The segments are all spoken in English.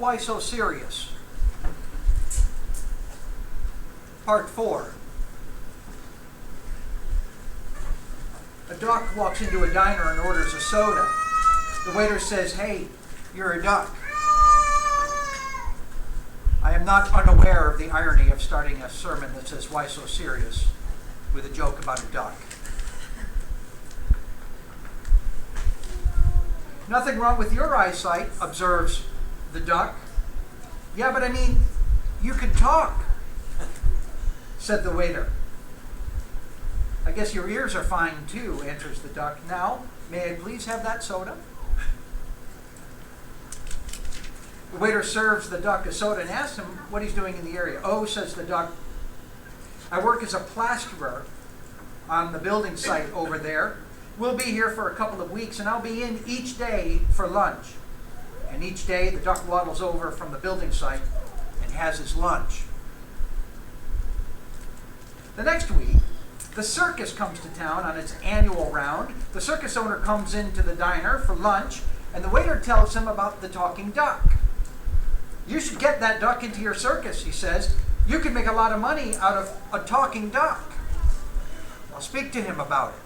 Why so serious? Part 4. A duck walks into a diner and orders a soda. The waiter says, "Hey, you're a duck." I am not unaware of the irony of starting a sermon that says, "Why so serious?" with a joke about a duck. "Nothing wrong with your eyesight," observes the duck. "Yeah, but I mean, you can talk," said the waiter. "I guess your ears are fine too," answers the duck. "Now, may I please have that soda?" The waiter serves the duck a soda and asks him what he's doing in the area. "Oh," says the duck, "I work as a plasterer on the building site over there. We'll be here for a couple of weeks, and I'll be in each day for lunch." And each day the duck waddles over from the building site and has his lunch. The next week, the circus comes to town on its annual round. The circus owner comes into the diner for lunch, and the waiter tells him about the talking duck. "You should get that duck into your circus," he says. "You can make a lot of money out of a talking duck." "I'll speak to him about it."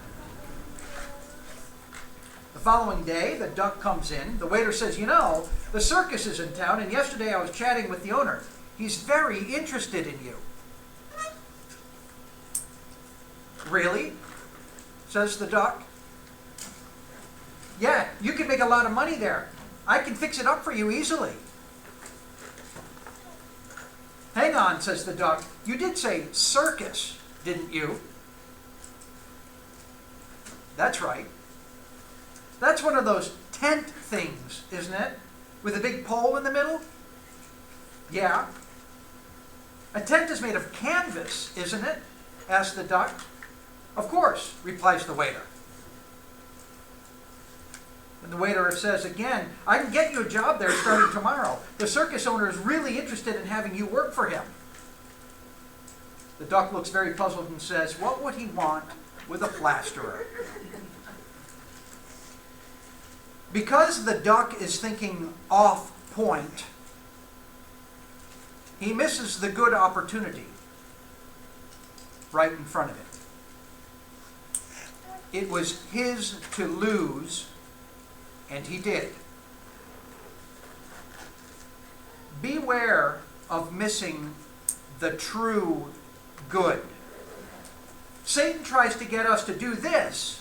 The following day, the duck comes in. The waiter says, "You know, the circus is in town, and yesterday I was chatting with the owner. He's very interested in you." "Really?" says the duck. "Yeah, you can make a lot of money there. I can fix it up for you easily." "Hang on," says the duck. "You did say circus, didn't you?" "That's right. That's one of those tent things, isn't it? With a big pole in the middle?" "Yeah." "A tent is made of canvas, isn't it?" asked the duck. "Of course," replies the waiter. And the waiter says again, "I can get you a job there starting tomorrow. The circus owner is really interested in having you work for him." The duck looks very puzzled and says, "What would he want with a plasterer?" Because the duck is thinking off point, he misses the good opportunity right in front of him. It was his to lose, and he did. Beware of missing the true good. Satan tries to get us to do this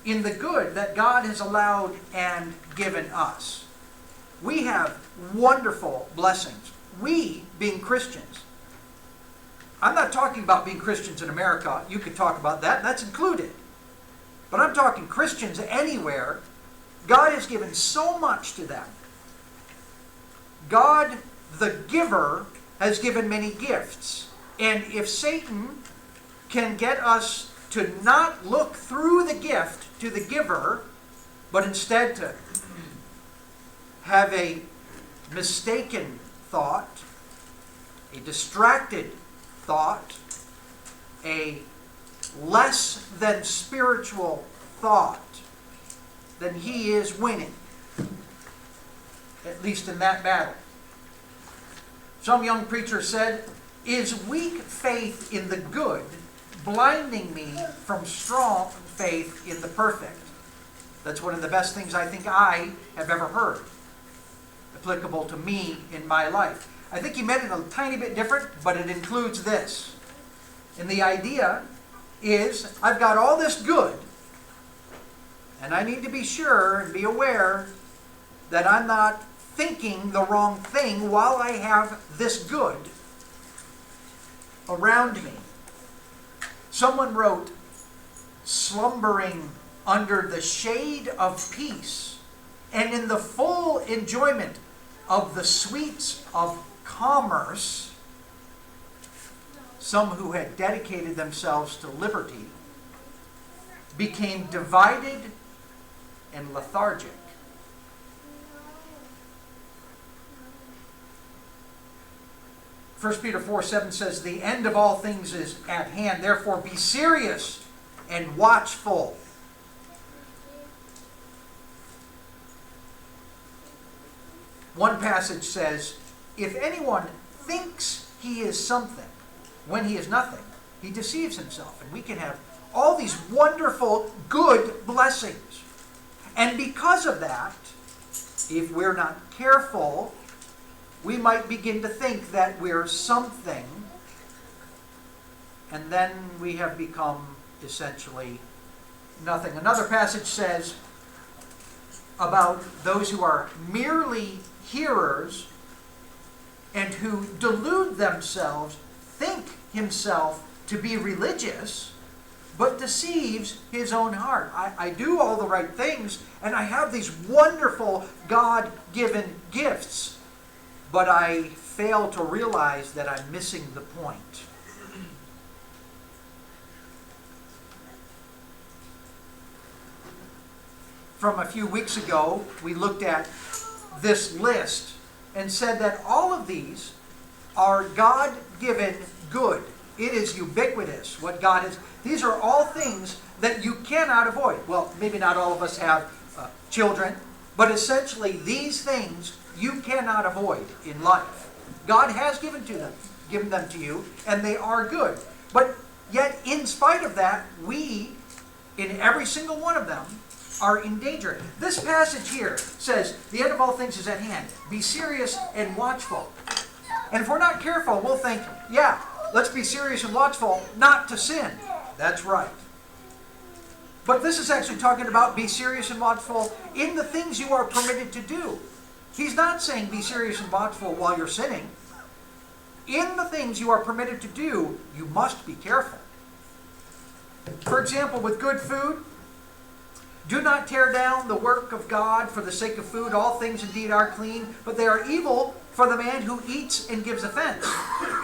in the good that God has allowed and given us. We have wonderful blessings. We, being Christians. I'm not talking about being Christians in America. You could talk about that. That's included. But I'm talking Christians anywhere. God has given so much to them. God, the giver, has given many gifts. And if Satan can get us to not look through the gift to the giver, but instead to have a mistaken thought, a distracted thought, a less than spiritual thought, then he is winning, at least in that battle. Some young preacher said, "Is weak faith in the good blinding me from strong faith in the perfect?" That's one of the best things I think I have ever heard, applicable to me in my life. I think he meant it a tiny bit different, but it includes this. And the idea is, I've got all this good, and I need to be sure and be aware that I'm not thinking the wrong thing while I have this good around me. Someone wrote, "Slumbering under the shade of peace and in the full enjoyment of the sweets of commerce, some who had dedicated themselves to liberty became divided and lethargic." First Peter 4:7 says, "The end of all things is at hand. Therefore be serious and watchful." One passage says, if anyone thinks he is something when he is nothing, he deceives himself. And we can have all these wonderful, good blessings. And because of that, if we're not careful, we might begin to think that we're something, and then we have become essentially nothing. Another passage says about those who are merely hearers and who delude themselves, think himself to be religious, but deceives his own heart. I do all the right things, and I have these wonderful God-given gifts, but I fail to realize that I'm missing the point. From a few weeks ago, we looked at this list and said that all of these are God-given good. It is ubiquitous what God is. These are all things that you cannot avoid. Well, maybe not all of us have children, but essentially these things you cannot avoid in life. God has given them to you, and they are good. But yet, in spite of that, we, in every single one of them, are in danger. This passage here says, the end of all things is at hand. Be serious and watchful. And if we're not careful, we'll think, yeah, let's be serious and watchful not to sin. That's right. But this is actually talking about be serious and watchful in the things you are permitted to do. He's not saying be serious and watchful while you're sinning. In the things you are permitted to do, you must be careful. For example, with good food, do not tear down the work of God for the sake of food. All things indeed are clean, but they are evil for the man who eats and gives offense.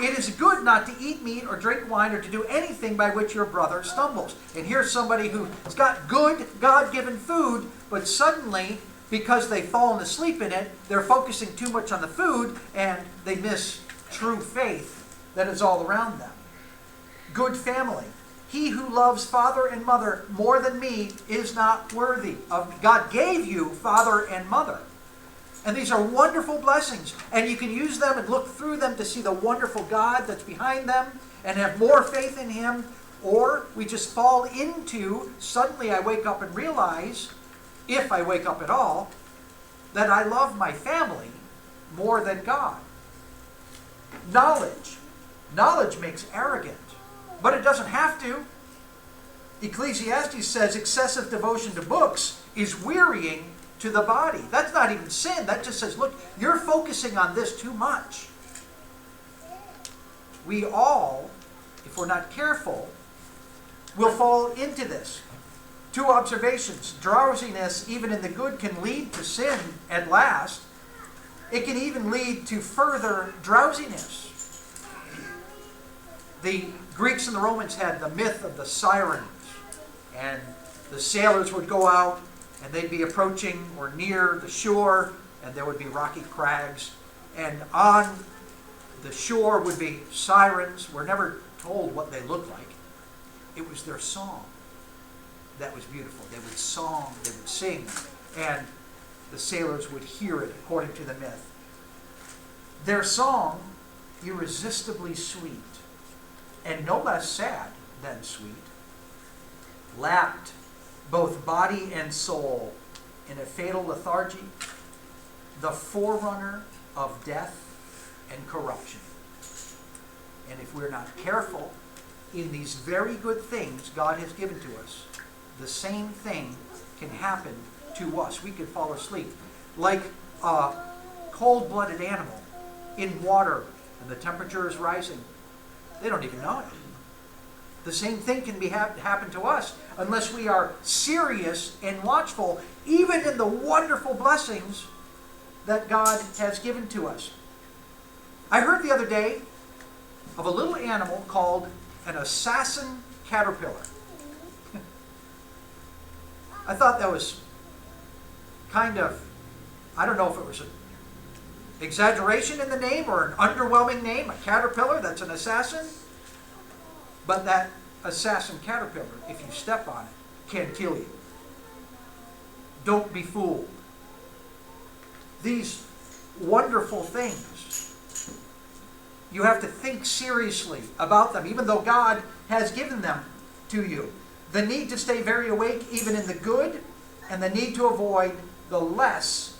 It is good not to eat meat or drink wine or to do anything by which your brother stumbles. And here's somebody who's got good, God-given food, but suddenly, because they've fallen asleep in it, they're focusing too much on the food, and they miss true faith that is all around them. Good family. He who loves father and mother more than me is not worthy of me. God gave you father and mother. And these are wonderful blessings. And you can use them and look through them to see the wonderful God that's behind them and have more faith in Him. Or we just fall into, suddenly I wake up and realize, if I wake up at all, that I love my family more than God. Knowledge. Knowledge makes arrogant. But it doesn't have to. Ecclesiastes says excessive devotion to books is wearying to the body. That's not even sin. That just says, look, you're focusing on this too much. We all, if we're not careful, will fall into this. Two observations. Drowsiness, even in the good, can lead to sin at last. It can even lead to further drowsiness. The Greeks and the Romans had the myth of the sirens, and the sailors would go out and they'd be approaching or near the shore, and there would be rocky crags, and on the shore would be sirens. We're never told what they looked like. It was their song that was beautiful. They would sing, and the sailors would hear it according to the myth. Their song, irresistibly sweet, and no less sad than sweet, lapped both body and soul in a fatal lethargy, the forerunner of death and corruption. And if we're not careful in these very good things God has given to us, the same thing can happen to us. We could fall asleep like a cold-blooded animal in water and the temperature is rising. They don't even know it. The same thing can happen to us unless we are serious and watchful, even in the wonderful blessings that God has given to us. I heard the other day of a little animal called an assassin caterpillar. I thought that was kind of, I don't know if it was an exaggeration in the name or an underwhelming name, a caterpillar that's an assassin. But that assassin caterpillar, if you step on it, can kill you. Don't be fooled. These wonderful things. You have to think seriously about them, even though God has given them to you. The need to stay very awake even in the good, and the need to avoid the less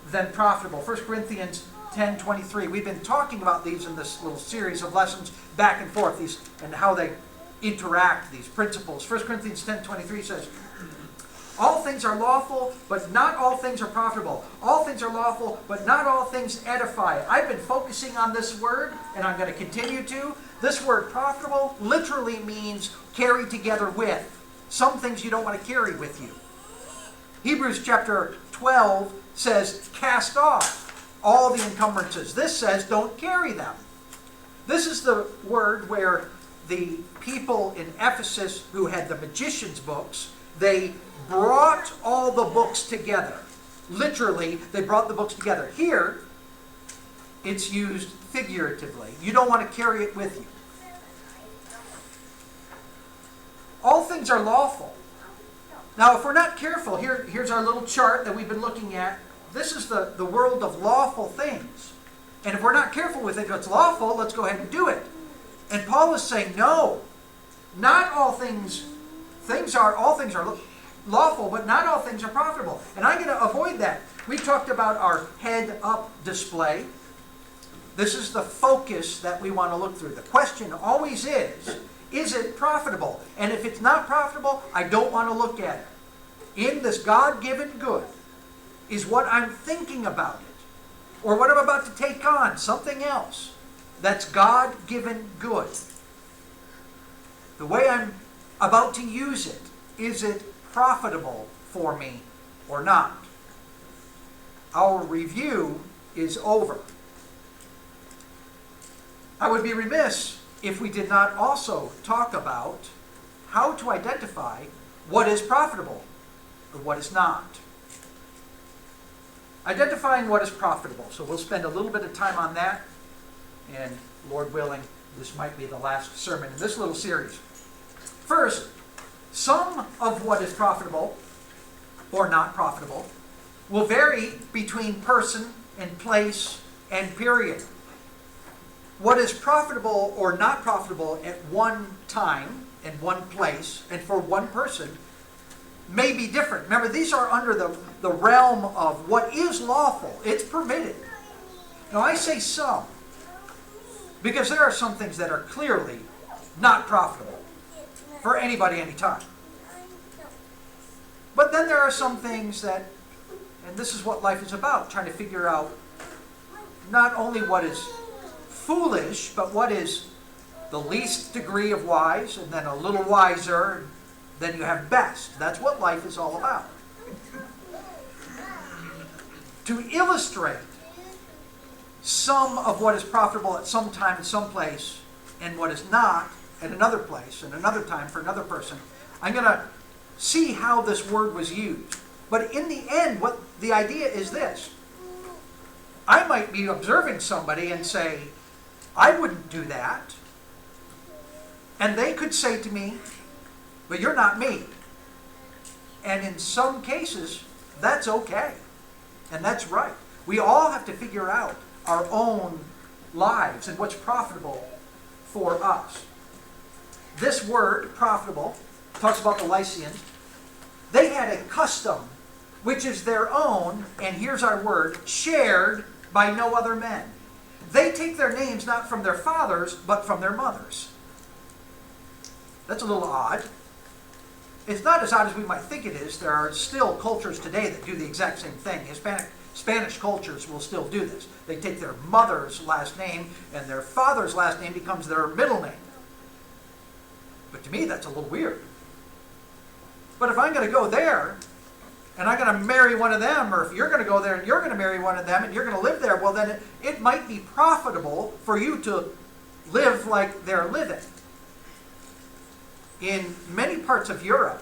than profitable. 1 Corinthians 10:23. We've been talking about these in this little series of lessons back and forth, these and how they interact, these principles. 1 Corinthians 10:23 says, all things are lawful, but not all things are profitable. All things are lawful, but not all things edify. I've been focusing on this word, and I'm going to continue to. This word profitable literally means carry together with. Some things you don't want to carry with you. Hebrews chapter 12 says, cast off all the encumbrances. This says, don't carry them. This is the word where the people in Ephesus who had the magician's books, they brought all the books together. Literally, they brought the books together. Here, it's used figuratively. You don't want to carry it with you. All things are lawful. Now, if we're not careful, here's our little chart that we've been looking at. This is the world of lawful things. And if we're not careful with it, it's lawful, let's go ahead and do it. And Paul is saying, no, not all things are lawful, but not all things are profitable. And I'm going to avoid that. We talked about our head-up display. This is the focus that we want to look through. The question always is it profitable? And if it's not profitable, I don't want to look at it. In this God-given good is what I'm thinking about it, or what I'm about to take on, something else that's God-given good. The way I'm about to use it, is it profitable for me or not? Our review is over. I would be remiss if we did not also talk about how to identify what is profitable or what is not. Identifying what is profitable. So we'll spend a little bit of time on that, and Lord willing, this might be the last sermon in this little series. First, some of what is profitable or not profitable will vary between person and place and period. What is profitable or not profitable at one time and one place and for one person may be different. Remember, these are under the realm of what is lawful. It's permitted. Now, I say some because there are some things that are clearly not profitable for anybody, anytime. But then there are some things that, and this is what life is about, trying to figure out not only what is foolish, but what is the least degree of wise, and then a little wiser, and then you have best. That's what life is all about. To illustrate some of what is profitable at some time and some place, and what is not at another place and another time for another person, I'm going to see how this word was used. But in the end, what the idea is this. I might be observing somebody and say, I wouldn't do that. And they could say to me, but you're not me. And in some cases, that's okay. And that's right. We all have to figure out our own lives and what's profitable for us. This word, profitable, talks about the Lycians. They had a custom which is their own, and here's our word, shared by no other men. They take their names not from their fathers, but from their mothers. That's a little odd. It's not as odd as we might think it is. There are still cultures today that do the exact same thing. Spanish cultures will still do this. They take their mother's last name, and their father's last name becomes their middle name. But to me, that's a little weird. But if I'm going to go there, and I'm going to marry one of them, or if you're going to go there and you're going to marry one of them, and you're going to live there, well then it might be profitable for you to live like they're living. In many parts of Europe,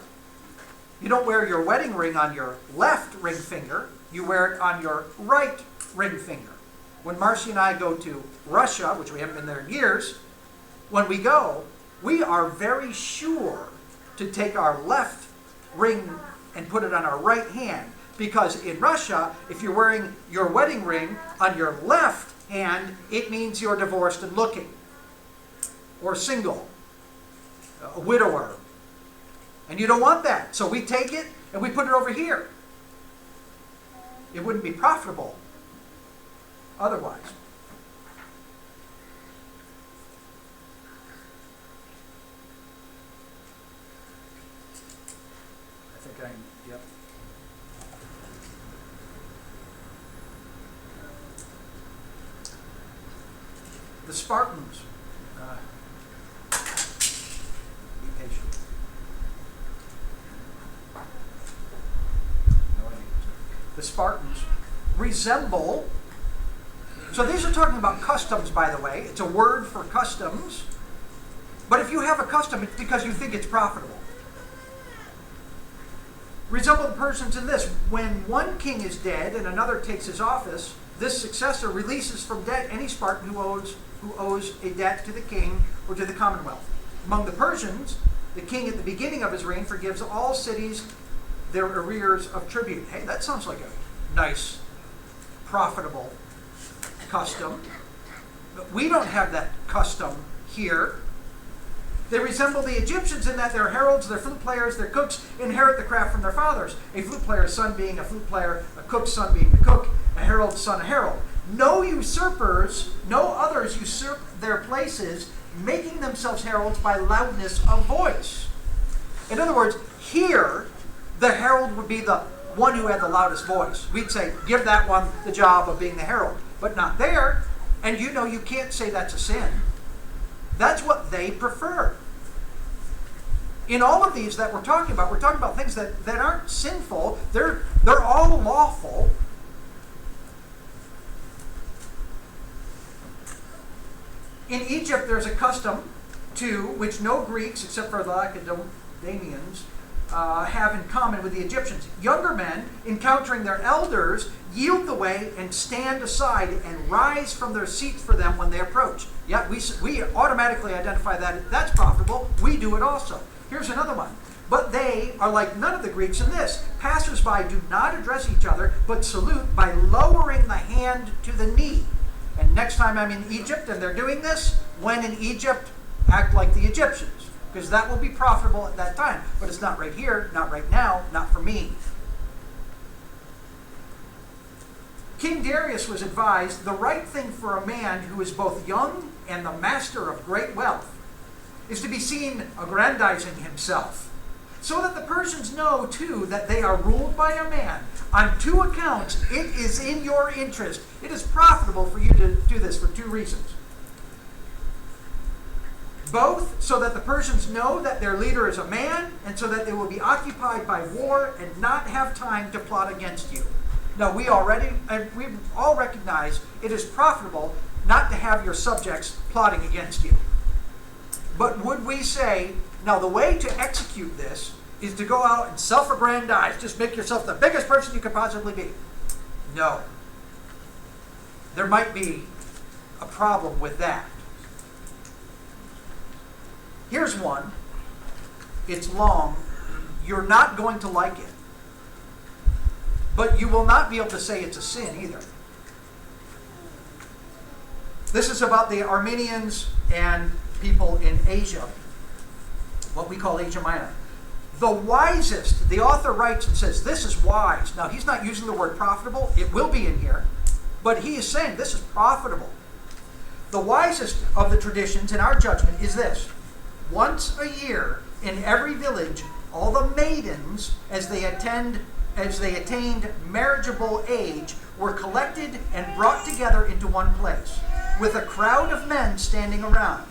you don't wear your wedding ring on your left ring finger, you wear it on your right ring finger. When Marcy and I go to Russia, which we haven't been there in years, when we go, we are very sure to take our left ring and put it on our right hand, Because in Russia, if you're wearing your wedding ring on your left hand, it means you're divorced and looking, or single, a widower. And you don't want that. So we take it and we put it over here. It wouldn't be profitable otherwise. I think yep. The Spartans. Be patient. The Spartans resemble, so these are talking about customs, by the way. It's a word for customs. But if you have a custom, it's because you think it's profitable. Resemble the persons in this: when one king is dead and another takes his office, this successor releases from debt any Spartan who owes a debt to the king or to the commonwealth. Among the Persians, the king at the beginning of his reign forgives all cities their arrears of tribute. Hey, that sounds like a nice, profitable custom. But we don't have that custom here. They resemble the Egyptians in that their heralds, their flute players, their cooks inherit the craft from their fathers. A flute player's son being a flute player, a cook's son being a cook, a herald's son a herald. No usurpers, no others usurp their places, making themselves heralds by loudness of voice. In other words, here, the herald would be the one who had the loudest voice. We'd say, give that one the job of being the herald. But not there. And you know you can't say that's a sin. That's what they prefer. In all of these that we're talking about things that aren't sinful. They're all lawful. In Egypt, there's a custom to which no Greeks, except for the Lacedaemonians, have in common with the Egyptians. Younger men, encountering their elders, yield the way and stand aside and rise from their seats for them when they approach. Yeah, we automatically identify that that's profitable. We do it also. Here's another one. But they are like none of the Greeks in this. Passers-by do not address each other, but salute by lowering the hand to the knee. And next time I'm in Egypt and they're doing this, when in Egypt, act like the Egyptians. Because that will be profitable at that time. But it's not right here, not right now, not for me. King Darius was advised, the right thing for a man who is both young and the master of great wealth is to be seen aggrandizing himself, so that the Persians know, too, that they are ruled by a man. On two accounts, it is in your interest. It is profitable for you to do this for two reasons. Both so that the Persians know that their leader is a man, and so that they will be occupied by war and not have time to plot against you. Now, we all recognize it is profitable not to have your subjects plotting against you. But would we say, now the way to execute this is to go out and self-aggrandize, just make yourself the biggest person you could possibly be? No. There might be a problem with that. Here's one. It's long. You're not going to like it. But you will not be able to say it's a sin either. This is about the Armenians and people in Asia, what we call Asia Minor. The wisest, the author writes and says, this is wise. Now, he's not using the word profitable. It will be in here. But he is saying this is profitable. The wisest of the traditions in our judgment is this. Once a year in every village, all the maidens, as they attained marriageable age, were collected and brought together into one place, with a crowd of men standing around.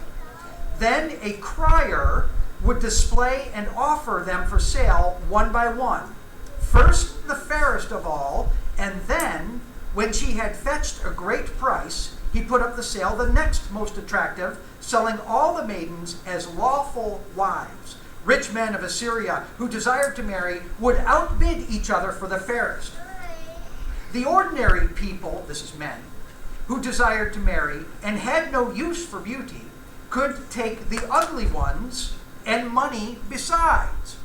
Then a crier would display and offer them for sale one by one. First the fairest of all, and then, when she had fetched a great price, he put up the sale the next most attractive, selling all the maidens as lawful wives. Rich men of Assyria who desired to marry would outbid each other for the fairest. The ordinary people, this is men, who desired to marry and had no use for beauty, could take the ugly ones and money besides.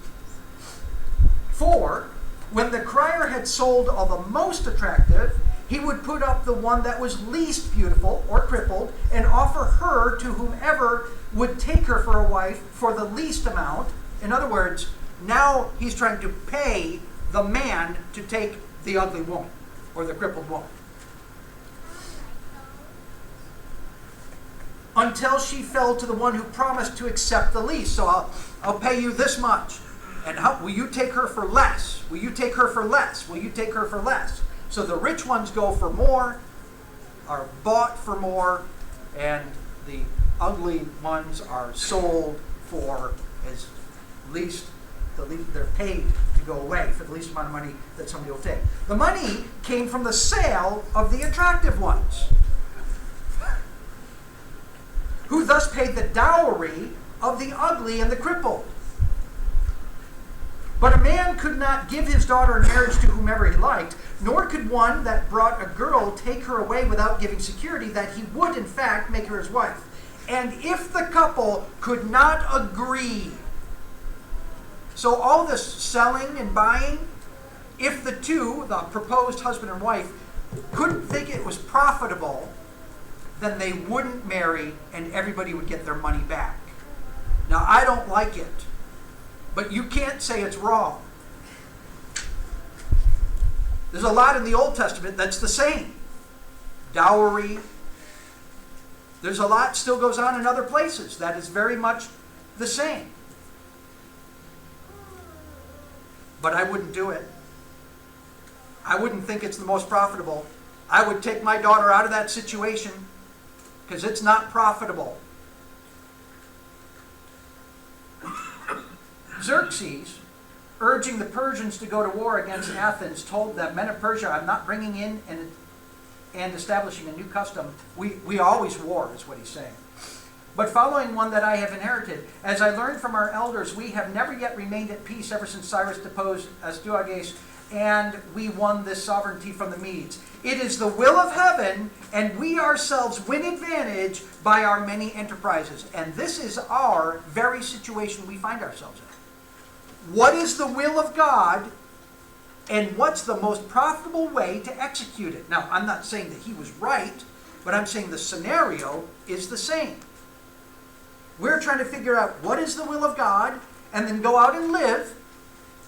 For When the crier had sold all the most attractive, he would put up the one that was least beautiful or crippled and offer her to whomever would take her for a wife for the least amount. In other words, now he's trying to pay the man to take the ugly woman or the crippled woman. Until she fell to the one who promised to accept the least. So I'll pay you this much. And will you take her for less? Will you take her for less? Will you take her for less? So the rich ones go for more, are bought for more, and the ugly ones are sold for as least, they're paid to go away for the least amount of money that somebody will take. The money came from the sale of the attractive ones, who thus paid the dowry of the ugly and the crippled. But a man could not give his daughter in marriage to whomever he liked, nor could one that brought a girl take her away without giving security that he would in fact make her his wife. And if the couple could not agree, so all this selling and buying, if the two, the proposed husband and wife, couldn't think it was profitable, then they wouldn't marry and everybody would get their money back. Now, I don't like it, but you can't say it's wrong. There's a lot in the Old Testament that's the same. Dowry. There's a lot still goes on in other places that is very much the same. But I wouldn't do it. I wouldn't think it's the most profitable. I would take my daughter out of that situation because it's not profitable. Xerxes, urging the Persians to go to war against Athens, told them, men of Persia, I'm not bringing in and establishing a new custom. We always war, is what he's saying. But following one that I have inherited, as I learned from our elders, we have never yet remained at peace ever since Cyrus deposed Astyages, and we won this sovereignty from the Medes. It is the will of heaven, and we ourselves win advantage by our many enterprises. And this is our very situation we find ourselves in. What is the will of God, and what's the most profitable way to execute it? Now, I'm not saying that he was right, but I'm saying the scenario is the same. We're trying to figure out what is the will of God, and then go out and live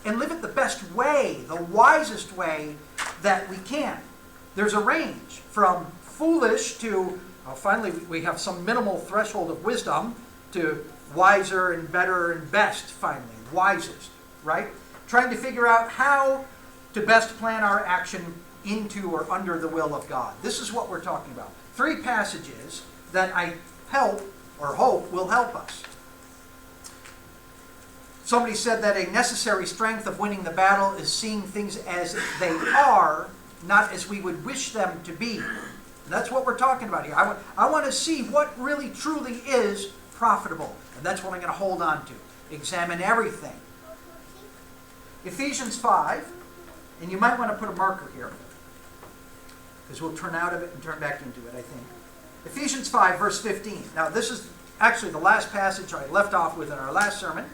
it the best way, the wisest way that we can. There's a range from foolish to, finally we have some minimal threshold of wisdom, to wiser and better and best, finally, wisest, right? Trying to figure out how to best plan our action into or under the will of God. This is what we're talking about. 3 passages that I hope will help us. Somebody said that a necessary strength of winning the battle is seeing things as they are, not as we would wish them to be. And that's what we're talking about here. I want to see what really truly is profitable. And that's what I'm going to hold on to. Examine everything. Ephesians 5, and you might want to put a marker here, because we'll turn out of it and turn back into it, I think. Ephesians 5, verse 15. Now, this is actually the last passage I left off with in our last sermon.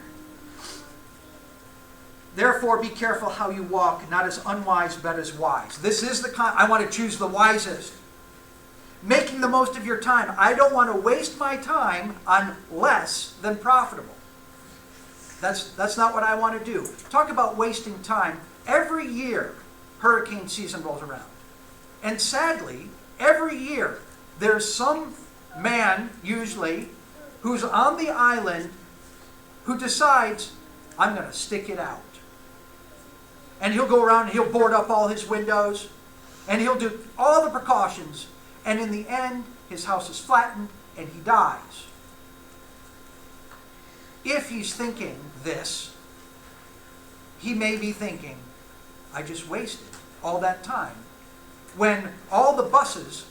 Therefore, be careful how you walk, not as unwise, but as wise. This is I want to choose the wisest. Making the most of your time. I don't want to waste my time on less than profitable. That's not what I want to do. Talk about wasting time. Every year, hurricane season rolls around. And sadly, every year, there's some man, usually, who's on the island who decides, I'm going to stick it out. And he'll go around and he'll board up all his windows, and he'll do all the precautions, and in the end, his house is flattened, and he dies. If he's thinking this, he may be thinking, I just wasted all that time. When all the buses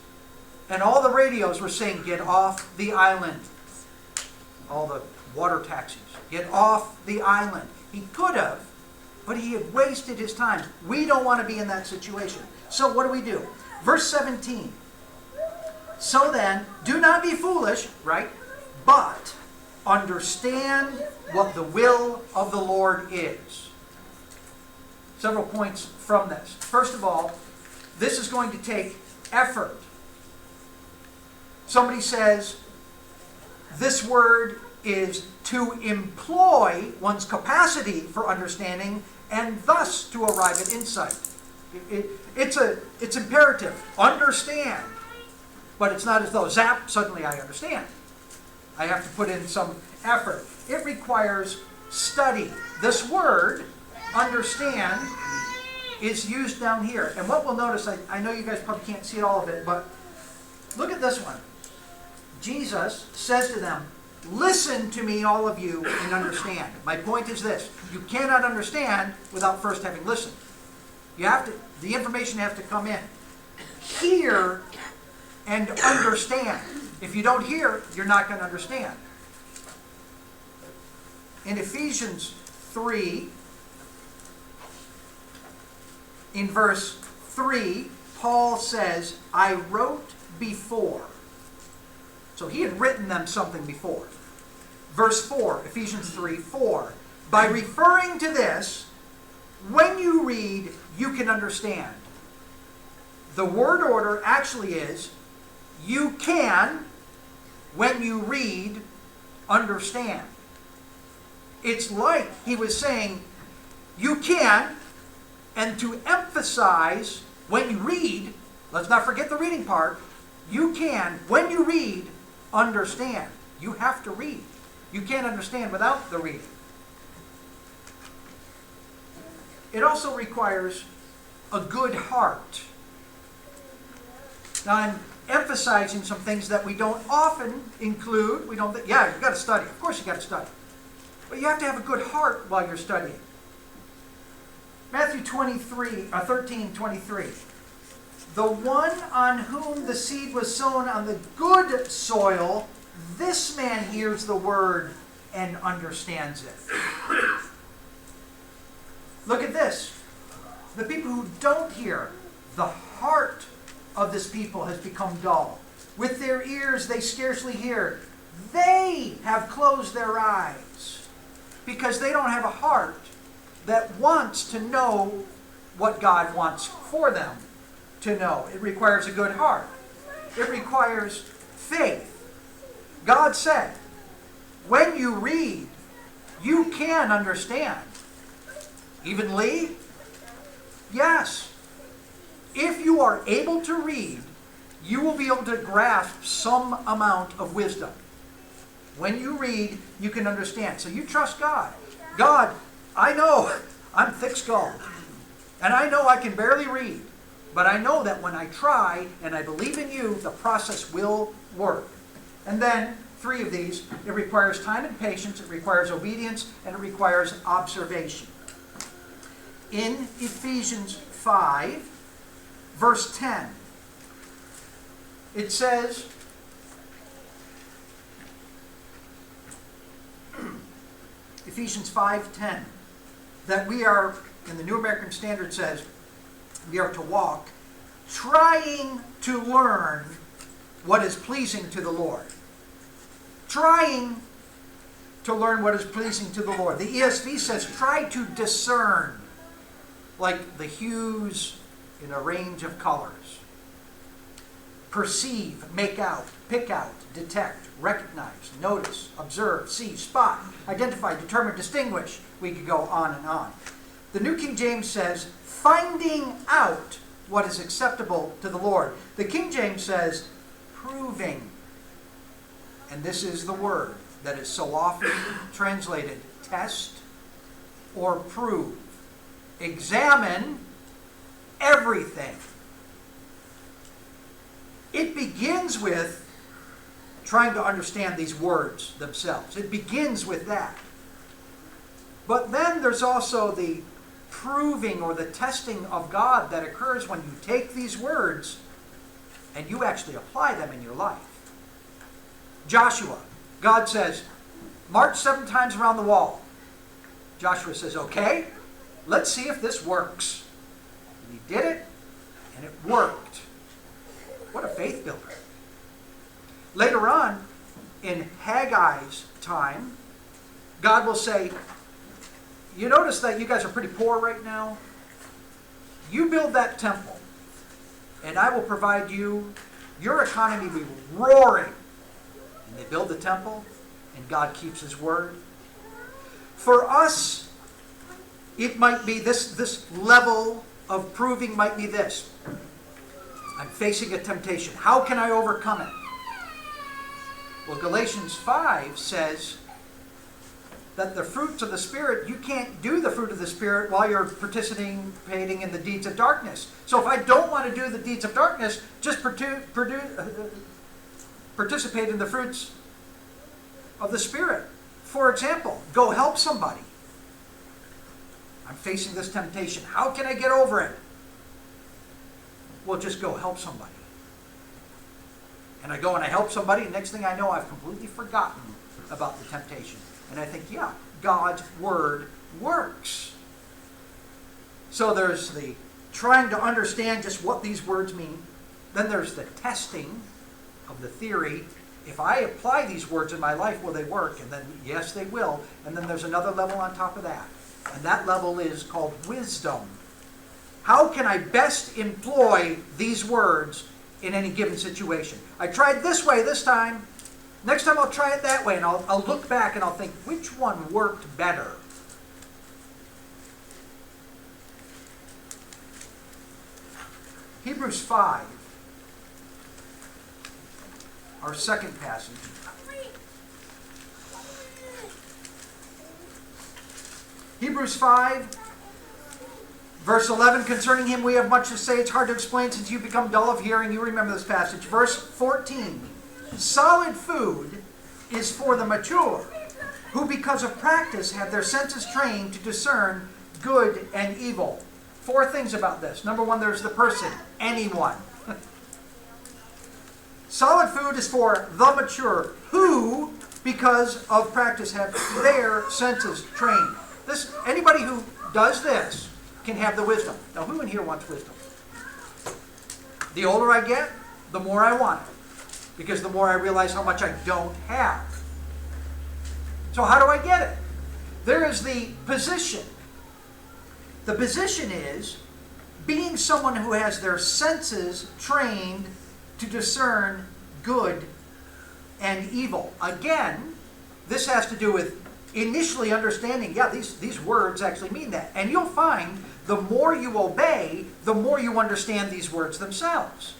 and all the radios were saying, get off the island. All the water taxis, get off the island. He could have, but he had wasted his time. We don't want to be in that situation. So what do? Verse 17. So then, do not be foolish, right? But understand what the will of the Lord is. several points from this. First of all, this is going to take effort. Somebody says, this word is to employ one's capacity for understanding and thus to arrive at insight. It's imperative. Understand. But it's not as though, zap, suddenly I understand. I have to put in some effort. It requires study. This word, understand, is used down here. And what we'll notice, I know you guys probably can't see all of it, but look at this one. Jesus says to them, listen to me, all of you, and understand. My point is this. You cannot understand without first having listened. The information has to come in. Hear and understand. If you don't hear, you're not going to understand. In Ephesians 3, in verse 3, Paul says, I wrote before. So he had written them something before. Verse 4, Ephesians 3, 4. By referring to this, when you read, you can understand. The word order actually is, you can, when you read, understand. It's like he was saying, you can, and to emphasize, when you read, let's not forget the reading part, you can, when you read, understand. You have to read. You can't understand without the reading. It also requires a good heart. Now I'm emphasizing some things that we don't often include. We don't think, yeah, you've got to study. Of course you've got to study. But you have to have a good heart while you're studying. Matthew 13:23. The one on whom the seed was sown on the good soil, this man hears the word and understands it. Look at this. The people who don't hear, the heart of this people has become dull. With their ears they scarcely hear. They have closed their eyes because they don't have a heart that wants to know what God wants for them to know. It requires a good heart. It requires faith. God said, when you read, you can understand. Even Lee? Yes. If you are able to read, you will be able to grasp some amount of wisdom. When you read, you can understand. So you trust God. God, I know I'm thick-skulled, and I know I can barely read, but I know that when I try and I believe in you, the process will work. And then, 3 of these, it requires time and patience, it requires obedience, and it requires observation. In Ephesians 5, verse 10, it says, Ephesians 5:10, that we are, in the New American Standard says, we are to walk trying to learn what is pleasing to the Lord. Trying to learn what is pleasing to the Lord. The ESV says, try to discern, like the hues in a range of colors. Perceive, make out, pick out, detect, recognize, notice, observe, see, spot, identify, determine, distinguish. We could go on and on. The New King James says, finding out what is acceptable to the Lord. The King James says, proving. And this is the word that is so often translated, test or prove. Examine everything. It begins with trying to understand these words themselves. It begins with that. But then there's also the proving or the testing of God that occurs when you take these words and you actually apply them in your life. Joshua, God says, march 7 times around the wall. Joshua says, okay, let's see if this works. And he did it, and it worked. What a faith builder. Later on, in Haggai's time, God will say, you notice that you guys are pretty poor right now? you build that temple, and I will provide you, your economy will be roaring. And they build the temple, and God keeps his word. For us, it might be this level of proving might be this. I'm facing a temptation. How can I overcome it? Well, Galatians 5 says that the fruits of the Spirit, you can't do the fruit of the Spirit while you're participating in the deeds of darkness. So if I don't want to do the deeds of darkness, just participate in the fruits of the Spirit. For example, go help somebody. I'm facing this temptation. How can I get over it? Well, just go help somebody. And I go and I help somebody, and next thing I know, I've completely forgotten about the temptation. And I think, yeah, God's word works. So there's the trying to understand just what these words mean. Then there's the testing of the theory. If I apply these words in my life, will they work? And then, yes, they will. And then there's another level on top of that. And that level is called wisdom. How can I best employ these words in any given situation? I tried this way this time. Next time I'll try it that way, and I'll look back and I'll think, which one worked better? Hebrews 5, our second passage. Hebrews 5, verse 11, concerning him we have much to say. It's hard to explain since you've become dull of hearing. You remember this passage. Verse 14, solid food is for the mature, who because of practice have their senses trained to discern good and evil. 4 things about this. Number 1, there's the person, anyone. Solid food is for the mature, who because of practice have their senses trained. Anybody who does this can have the wisdom. Now, who in here wants wisdom? The older I get, the more I want it. Because the more I realize how much I don't have. So how do I get it? There is the position. The position is being someone who has their senses trained to discern good and evil. Again, this has to do with initially understanding, yeah, these words actually mean that. And you'll find the more you obey, the more you understand these words themselves.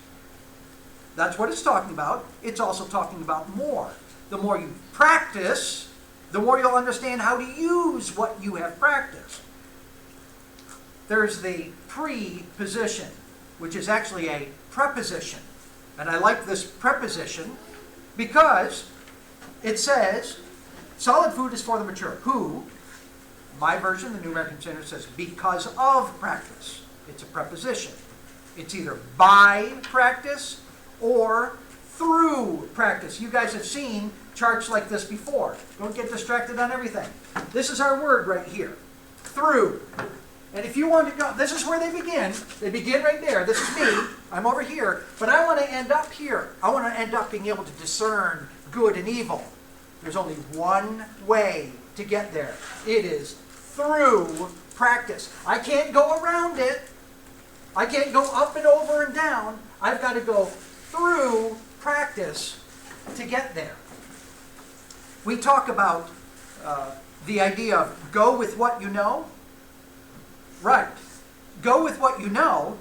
That's what it's talking about. It's also talking about more. The more you practice, the more you'll understand how to use what you have practiced. There's the preposition, which is actually a preposition. And I like this preposition because it says, solid food is for the mature, who, my version, the New American Standard, says because of practice. It's a preposition. It's either by practice or through practice. You guys have seen charts like this before. Don't get distracted on everything. This is our word right here. Through. And if you want to go, this is where they begin. They begin right there. This is me. I'm over here. But I want to end up here. I want to end up being able to discern good and evil. There's only one way to get there. It is through practice. I can't go around it. I can't go up and over and down. I've got to go through practice to get there. We talk about the idea of go with what you know. Right. Go with what you know,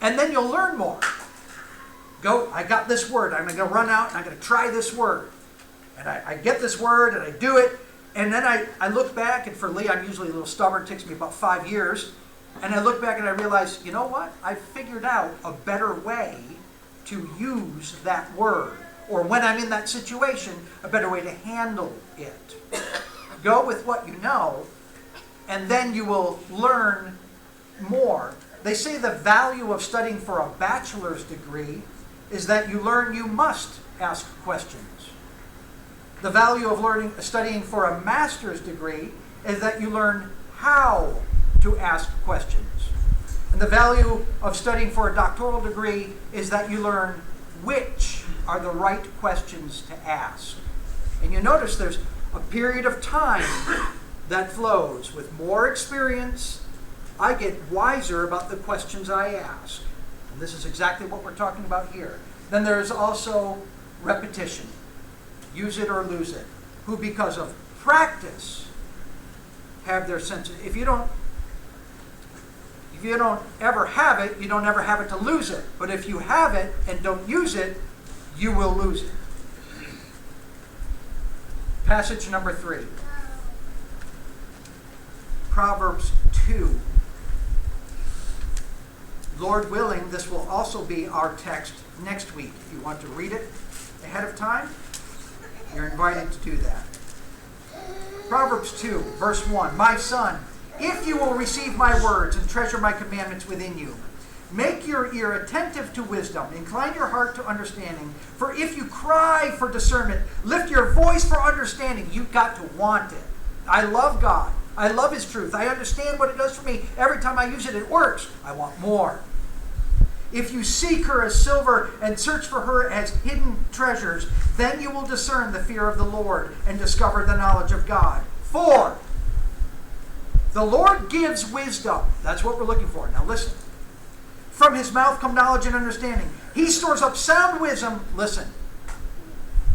and then you'll learn more. Go, I got this word. I'm going to run out and I'm going to try this word. And I get this word and I do it. And then I look back, and for Lee, I'm usually a little stubborn. It takes me about 5 years. And I look back and I realize, you know what? I figured out a better way to use that word. Or when I'm in that situation, a better way to handle it. Go with what you know, and then you will learn more. They say the value of studying for a bachelor's degree is that you learn you must ask questions. The value of studying for a master's degree is that you learn how to ask questions. And the value of studying for a doctoral degree is that you learn which are the right questions to ask. And you notice there's a period of time that flows with more experience I get wiser about the questions I ask. And this is exactly what we're talking about here. Then there's also repetition. Use it or lose it. Who, because of practice, have their senses. If you don't ever have it, you don't ever have it to lose it. But if you have it and don't use it, you will lose it. Passage number 3. Proverbs 2. Lord willing, this will also be our text next week. If you want to read it ahead of time, you're invited to do that. Proverbs 2, verse 1. My son, if you will receive my words and treasure my commandments within you, make your ear attentive to wisdom, incline your heart to understanding. For if you cry for discernment, lift your voice for understanding. You've got to want it. I love God. I love His truth. I understand what it does for me. Every time I use it, it works. I want more. If you seek her as silver and search for her as hidden treasures, then you will discern the fear of the Lord and discover the knowledge of God. 4. The Lord gives wisdom. That's what we're looking for. Now listen. From His mouth come knowledge and understanding. He stores up sound wisdom, listen,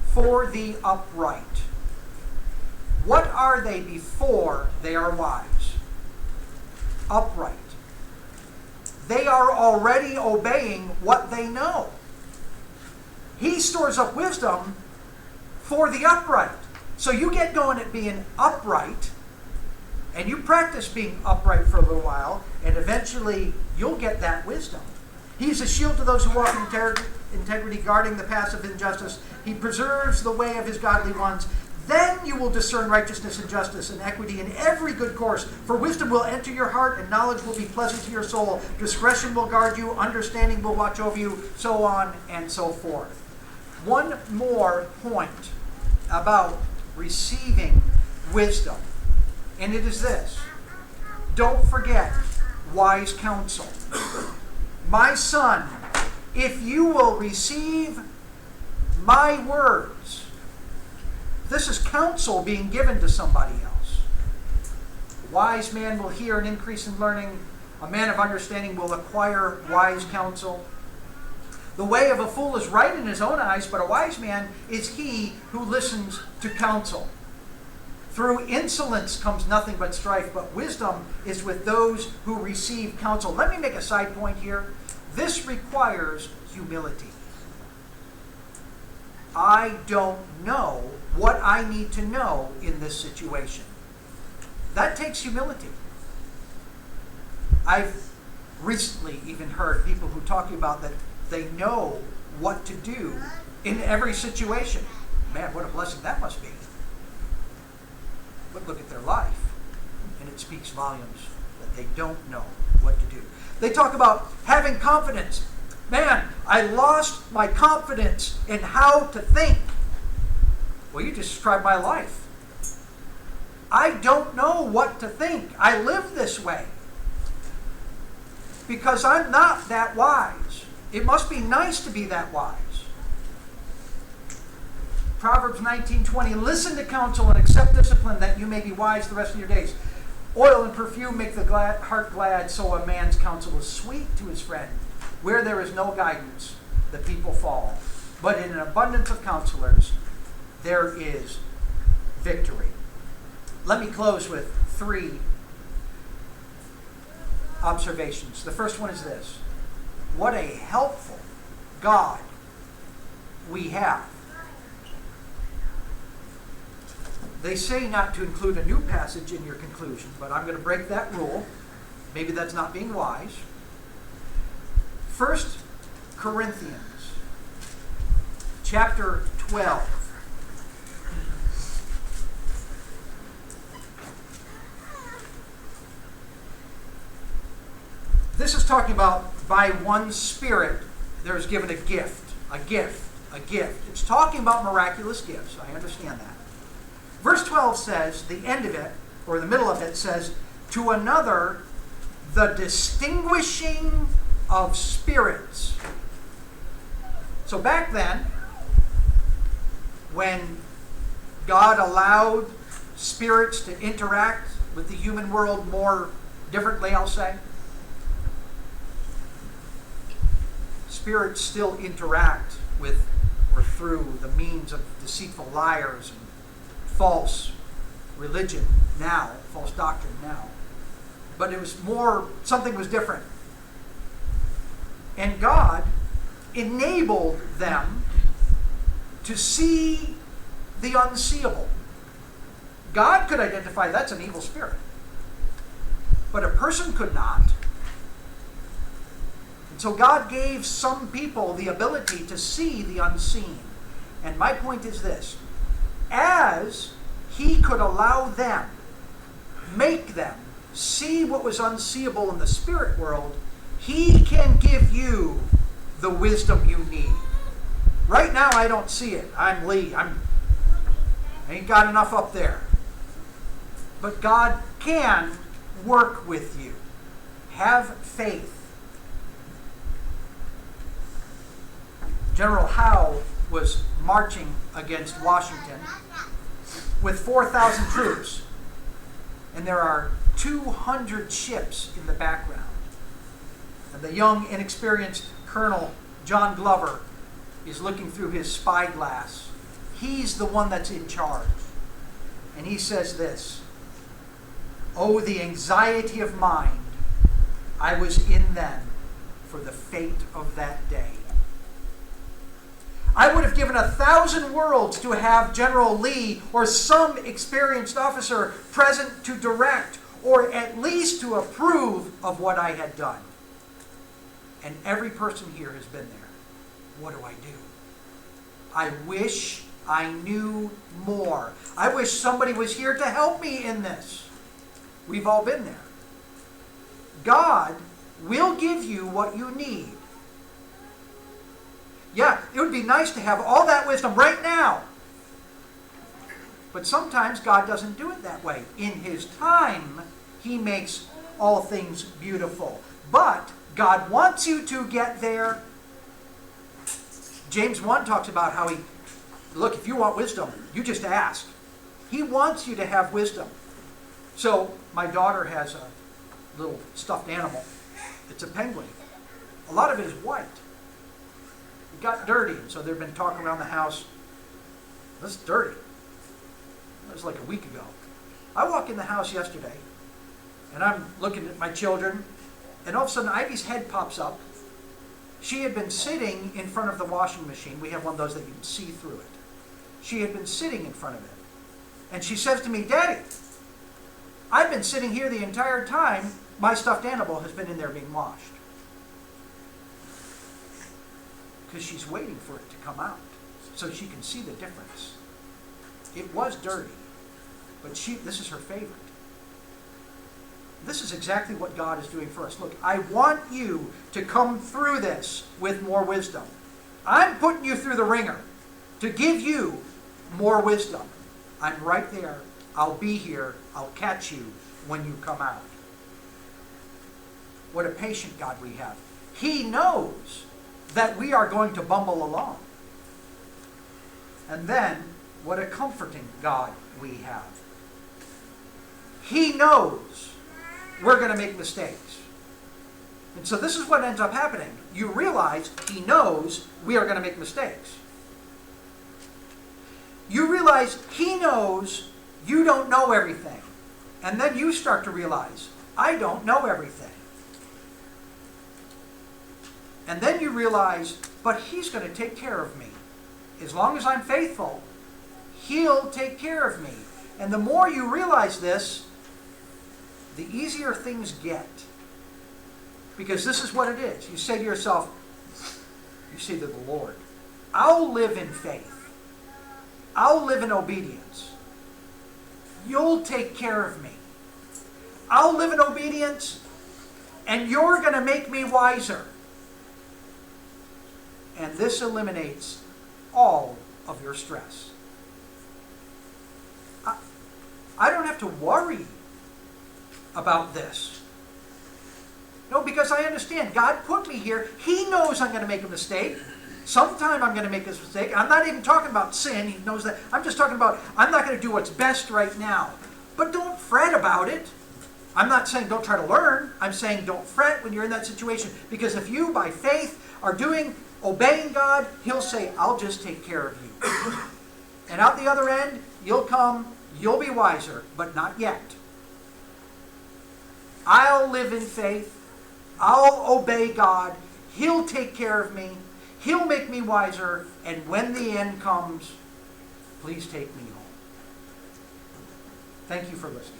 for the upright. What are they before they are wise? Upright. They are already obeying what they know. He stores up wisdom for the upright. So you get going at being upright, and you practice being upright for a little while, and eventually you'll get that wisdom. He's a shield to those who walk in integrity, guarding the paths of injustice. He preserves the way of His godly ones. Then you will discern righteousness and justice and equity in every good course. For wisdom will enter your heart, and knowledge will be pleasant to your soul. Discretion will guard you, understanding will watch over you, so on and so forth. One more point about receiving wisdom, and it is this. Don't forget wise counsel. My son, if you will receive my words. This is counsel being given to somebody else. A wise man will hear an increase in learning. A man of understanding will acquire wise counsel. The way of a fool is right in his own eyes, but a wise man is he who listens to counsel. Through insolence comes nothing but strife, but wisdom is with those who receive counsel. Let me make a side point here. This requires humility. I don't know what I need to know in this situation. That takes humility. I've recently even heard people who talk about that they know what to do in every situation. Man, what a blessing that must be. But look at their life, and it speaks volumes that they don't know what to do. They talk about having confidence. Man, I lost my confidence in how to think. Well, you just described my life. I don't know what to think. I live this way because I'm not that wise. It must be nice to be that wise. Proverbs 19:20, listen to counsel and accept discipline that you may be wise the rest of your days. Oil and perfume make the heart glad, so a man's counsel is sweet to his friend. Where there is no guidance, the people fall. But in an abundance of counselors, there is victory. Let me close with 3 observations. The first one is this. What a helpful God we have. They say not to include a new passage in your conclusion, but I'm going to break that rule. Maybe that's not being wise. 1 Corinthians chapter 12. This is talking about by one Spirit there is given a gift, a gift, a gift. It's talking about miraculous gifts. I understand that. Verse 12 says, the end of it, or the middle of it says, to another, the distinguishing of spirits. So back then, when God allowed spirits to interact with the human world more differently, I'll say. Spirits still interact with or through the means of deceitful liars and false religion now, false doctrine now. But it was more, something was different. And God enabled them to see the unseeable. God could identify that's an evil spirit, but a person could not. And so God gave some people the ability to see the unseen. And my point is this: as He could allow them, make them see what was unseeable in the spirit world, He can give you the wisdom you need. Right now, I don't see it. I'm Lee. I ain't got enough up there. But God can work with you. Have faith. General Howe was marching against Washington with 4,000 troops. And there are 200 ships in the background. And the young, inexperienced Colonel John Glover is looking through his spyglass. He's the one that's in charge. And he says this: "Oh, the anxiety of mind I was in then for the fate of that day. I would have given 1,000 worlds to have General Lee or some experienced officer present to direct or at least to approve of what I had done. And every person here has been there. What do? I wish I knew more. I wish somebody was here to help me in this." We've all been there. God will give you what you need. Yeah, it would be nice to have all that wisdom right now. But sometimes God doesn't do it that way. In His time, He makes all things beautiful. But God wants you to get there. James 1 talks about how look, if you want wisdom, you just ask. He wants you to have wisdom. So, my daughter has a little stuffed animal. It's a penguin. A lot of it is white. It got dirty, and so they've been talking around the house, "This is dirty." That was like a week ago. I walk in the house yesterday, and I'm looking at my children, and all of a sudden Ivy's head pops up. She had been sitting in front of the washing machine. We have one of those that you can see through it. She had been sitting in front of it. And she says to me, "Daddy, I've been sitting here the entire time my stuffed animal has been in there being washed." Because she's waiting for it to come out so she can see the difference. It was dirty, but this is her favorite. This is exactly what God is doing for us. Look, I want you to come through this with more wisdom. I'm putting you through the ringer to give you more wisdom. I'm right there. I'll be here. I'll catch you when you come out. What a patient God we have. He knows that we are going to bumble along. And then, what a comforting God we have. He knows we're going to make mistakes. And so this is what ends up happening. You realize He knows we are going to make mistakes. You realize He knows you don't know everything. And then you start to realize, I don't know everything. And then you realize, but He's going to take care of me. As long as I'm faithful, He'll take care of me. And the more you realize this, the easier things get. Because this is what it is. You say to yourself, you say to the Lord, I'll live in faith. I'll live in obedience. You'll take care of me. I'll live in obedience, and you're going to make me wiser. And this eliminates all of your stress. I don't have to worry about this. No, because I understand God put me here. He knows I'm going to make a mistake. Sometime I'm going to make this mistake. I'm not even talking about sin. He knows that. I'm just talking about I'm not going to do what's best right now. But don't fret about it. I'm not saying don't try to learn. I'm saying don't fret when you're in that situation. Because if you, by faith, are obeying God, He'll say, I'll just take care of you. And out the other end, you'll be wiser, but not yet. I'll live in faith. I'll obey God. He'll take care of me. He'll make me wiser. And when the end comes, please take me home. Thank you for listening.